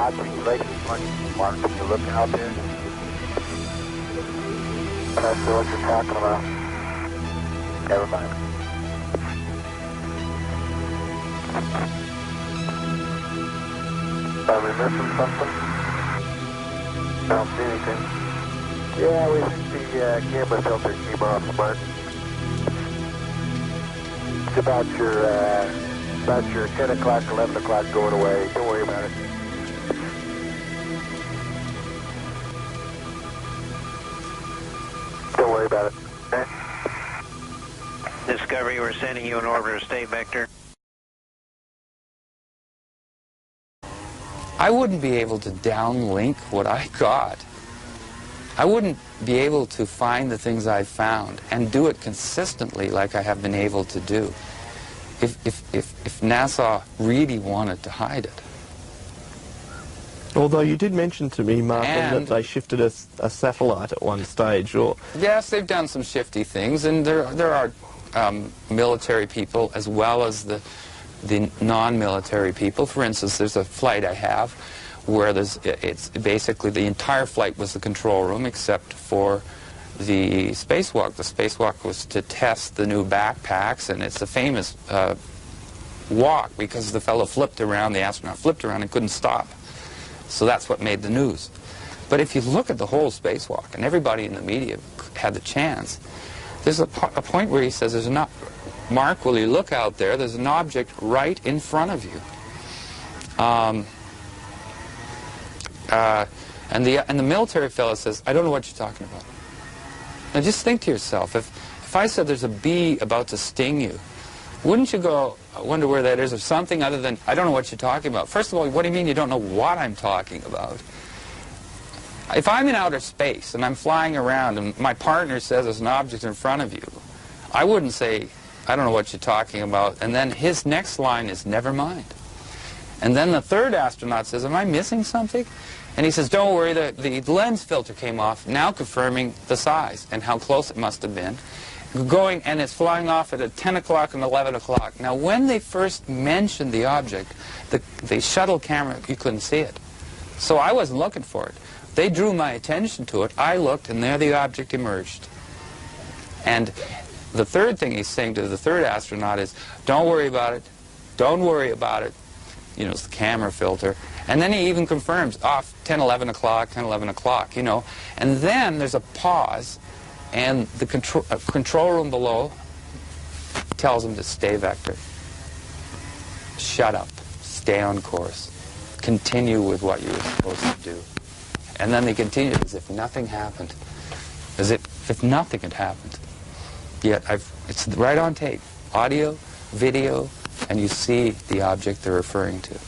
Population Mark, can you look out there? I'm not sure what you're talking about. Never mind. Are we missing something? I don't see anything. Yeah, we think the camera filter came off, Mark. It's about your 10 o'clock, 11 o'clock going away. Don't worry about it. Don't worry about it. Okay? Discovery, we're sending you an orbiter state vector. I wouldn't be able to downlink what I got. I wouldn't be able to find the things I found and do it consistently like I have been able to do if NASA really wanted to hide it. Although you did mention to me, Martin, that they shifted a satellite at one stage, or... Yes, they've done some shifty things, and there are military people as well as the non-military people. For instance, there's a flight I have where it's basically the entire flight was the control room except for the spacewalk. The spacewalk was to test the new backpacks, and it's a famous walk because the fellow flipped around, the astronaut flipped around and couldn't stop. So that's what made the news. But if you look at the whole spacewalk, and everybody in the media had the chance, there's a point where he says, "There's not, Mark, will you look out there? There's an object right in front of you." And the military fellow says, "I don't know what you're talking about." Now just think to yourself, if I said there's a bee about to sting you, wouldn't you go, "I wonder where that is," or something other than, "I don't know what you're talking about"? First of all, what do you mean you don't know what I'm talking about? If I'm in outer space and I'm flying around and my partner says there's an object in front of you, I wouldn't say, "I don't know what you're talking about," and then his next line is, "Never mind." And then the third astronaut says, "Am I missing something?" And he says, "Don't worry, the lens filter came off," now confirming the size and how close it must have been. Going, and it's flying off at 10 o'clock and 11 o'clock. Now, when they first mentioned the object, the shuttle camera, you couldn't see it. So I wasn't looking for it. They drew my attention to it. I looked, and there the object emerged. And the third thing he's saying to the third astronaut is, "Don't worry about it. Don't worry about it." You know, it's the camera filter. And then he even confirms, off 10, 11 o'clock, 10, 11 o'clock, you know. And then there's a pause, and the control room below tells him to stay vector. Shut up. Stay on course. Continue with what you were supposed to do. And then they continued as if nothing happened. As if nothing had happened. Yet it's right on tape. Audio, video, and you see the object they're referring to.